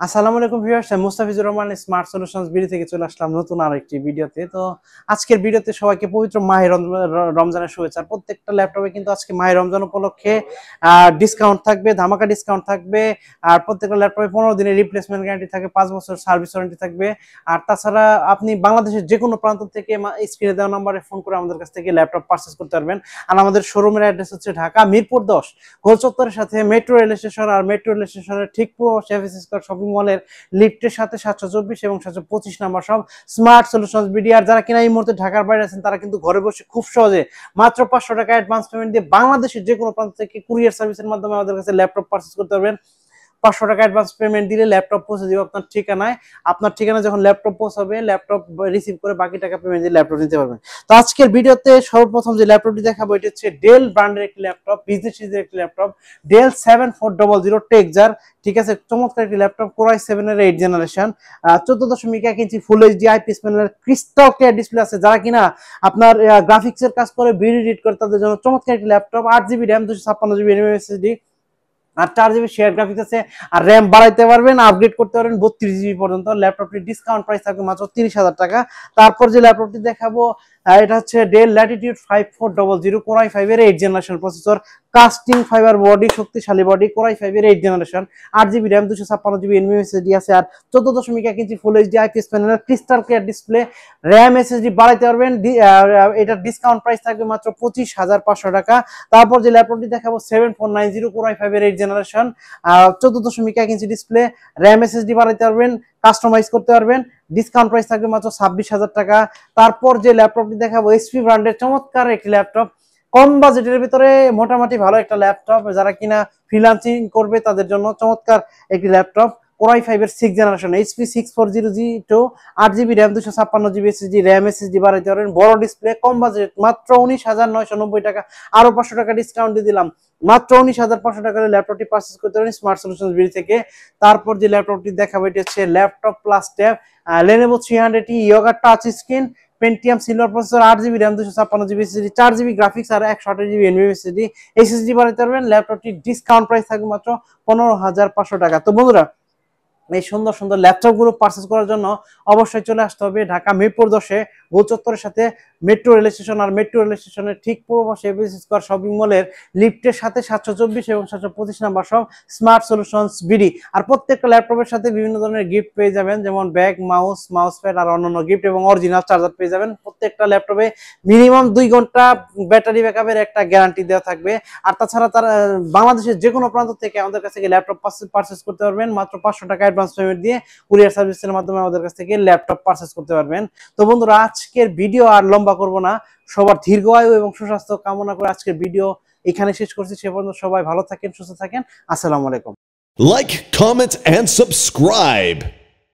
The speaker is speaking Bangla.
আসসালামু আলাইকুম ভিউয়ার্স, আমি Mustafizur Rahman smart solutions BD থেকে চলে আসলাম নতুন আরেকটি ভিডিওতে। তো আজকের ভিডিওতে সবাইকে পবিত্র মাহে রমজানের শুভেচ্ছা। প্রত্যেকটা ল্যাপটপে কিন্তু আজকে মাহে রমজান উপলক্ষে ডিসকাউন্ট থাকবে, ধামাকা ডিসকাউন্ট থাকবে। আর প্রত্যেকটা ল্যাপটপে 15 দিনের রিপ্লেসমেন্ট গ্যারান্টি থাকবে, 5 বছর সার্ভিস ওয়ারেন্টি থাকবে। আর তাছাড়া আপনি বাংলাদেশের যে কোনো প্রান্ত থেকে স্ক্রিনে দেওয়া নম্বরে ফোন করে আমাদের কাছ থেকে ল্যাপটপ পারচেস করতে পারবেন। আর আমাদের শোরুমের অ্যাড্রেস হচ্ছে ঢাকা মিরপুর 10 গোল চত্বরের সাথে মেট্রো রেল স্টেশন। আর মেট্রো রেল স্টেশনের ঠিক পুরো শপিং মলের লিফটের সাথে 724 এবং 725 নাম্বার সব স্মার্ট সলিউশনস বিডি। আর যারা কিনা এই মুহূর্তে ঢাকার বাইরে আছেন তারা কিন্তু ঘরে বসে খুব সহজে মাত্র 500 টাকা অ্যাডভান্স পেমেন্ট দিয়ে বাংলাদেশের যে কোনো প্রান্ত থেকে কুরিয়ার সার্ভিসের মাধ্যমে আমাদের কাছে ল্যাপটপ পারচেজ করতে পারবেন। 500 টাকা অ্যাডভান্স পেমেন্ট দিলে ল্যাপটপ পৌঁছে দিবে আপনার ঠিকানায়। আপনার ঠিকানা যখন ল্যাপটপ পৌঁছাবে, ল্যাপটপ রিসিভ করে বাকি টাকা পেমেন্ট দিয়ে ল্যাপটপ নিতে পারবেন। তো আজকের ভিডিওতে সর্বপ্রথম যে ল্যাপটপটি দেখাবো এটা হচ্ছে ডেল ব্র্যান্ডের একটি ল্যাপটপ, বিজনেস সিরিজের একটি ল্যাপটপ, ডেল 7400 টেকজার। ঠিক আছে, চমৎকার একটি ল্যাপটপ, কোর i7 এর 8 জেনারেশন, 14.1 ইঞ্চি ফুল এইচডি আইপিএস প্যানেলের ক্রিস্টাল ক্লিয়ার ডিসপ্লে আছে। যারা কিনা আপনার গ্রাফিক্স এর কাজ করে, ভিডিও এডিট করে, তাদের জন্য চমৎকার একটি ল্যাপটপ। 8GB র্যাম, 256GB এমএমএসএসডি, আর 4GB শেয়ার গ্রাফিক্স আছে। আর র্যাম বাড়াইতে পারবেন, আপগ্রেড করতে পারবেন 32GB পর্যন্ত। ল্যাপটপটির ডিসকাউন্ট প্রাইস থাকবে মাত্র 30,000 টাকা। তারপর যে ল্যাপটপটি দেখাবো এটা হচ্ছে ডেল ল্যাটিটিউড 5400 কোর i5 এর 8 generation processor, casting fibre body, শক্তিশালী বডি, কোর i5 এর 8 জেনারেশন, 8GB র্যাম, 256GB এমএমএসএসডি আছে। আর 14.1 ইঞ্চি ফুল এইচডি আইপিএস প্যানেলের crystal clear display, RAM SSD বাড়াইতে পারবেন। এটার ডিসকাউন্ট প্রাইস থাকবে মাত্র 25,500 টাকা। তারপর যে ল্যাপটপটি দেখাবো 7490 কোর i5 এর 8 generation, 14.1 inch display, RAM SSD বাড়াইতে পারবেন, কাস্টমাইজ করতে পারবেন। ডিসকাউন্ট প্রাইস থাকবে মাত্র 26,000 টাকা। তারপর যে ল্যাপটপটি দেখাবো এইচপি ব্র্যান্ডের চমৎকার একটি ল্যাপটপ, কম বাজেটের ভিতরে মোটামুটি ভালো একটা ল্যাপটপ। যারা কিনা ফ্রিল্যান্সিং করবে তাদের জন্য চমৎকার একটি ল্যাপটপ, কোর i5 এর 6 generation, HP 6400G2, 8GB RAM, 256GB SSD, RAM SSD বাড়াইতে পারবেন। বড় ডিসপ্লে, কম বাজেট, মাত্র 19,990 টাকা। আরো 500 টাকা ডিসকাউন্ট দিয়ে দিলাম, মাত্র 19,500 টাকার ল্যাপটপটি পারচেজ করতে পারেন স্মার্ট সলিউশনস বিডি থেকে। তারপর যে ল্যাপটপটি দেখাবো এটা হচ্ছে laptop plus tab, Lenovo 300E Yoga touch screen, Pentium silver processor, 8GB RAM, 256GB SSD, 4GB graphics আর 128GB এনভিএমএসএসডি, এসএসডি বাড়াইতে পারবেন। ল্যাপটপটির ডিসকাউন্ট প্রাইস থাকবে মাত্র 15,500 টাকা। তো বন্ধুরা, এই সুন্দর সুন্দর ল্যাপটপ গুলো পারচেজ করার জন্য অবশ্যই চলে আসতে হবে ঢাকা মিরপুর 10 গোল চত্বরের সাথে মেট্রো রেল স্টেশন। আর মেট্রো রেল স্টেশনের ঠিক পূর্ব পাশে এবিসি স্কয়ার শপিং মলের লিফটের সাথে 724 এবং 725 নাম্বার সব স্মার্ট সলিউশনস বিডি। আর প্রত্যেকটা ল্যাপটপের সাথে বিভিন্ন ধরনের গিফট পেয়ে যাবেন, যেমন ব্যাগ, মাউস প্যাড আর অন্যান্য গিফট, এবং অরিজিনাল চার্জার পেয়ে যাবেন। প্রত্যেকটা ল্যাপটপে মিনিমাম 2 ঘন্টা ব্যাটারি ব্যাকআপের একটা গ্যারান্টি দেওয়া থাকবে। আর তাছাড়া তারা বাংলাদেশের যে কোনো প্রান্ত থেকে আমাদের কাছ থেকে ল্যাপটপ পারচেজ করতে পারবেন মাত্র 500 টাকা অ্যাডভান্স পেমেন্ট দিয়ে। কুরিয়ার সার্ভিসের মাধ্যমে আমাদের কাছ থেকে ল্যাপটপ পারচেজ করতে পারবেন। তো বন্ধুরা, আজকের ভিডিও আর লম্বা করব না, সবার দীর্ঘায়ু এবং সুস্বাস্থ্য কামনা করে আজকের ভিডিও এখানে শেষ করছি। সে পর্যন্ত সবাই ভালো থাকেন, সুস্থ থাকেন। আসসালামু আলাইকুম। Like, comment, and subscribe.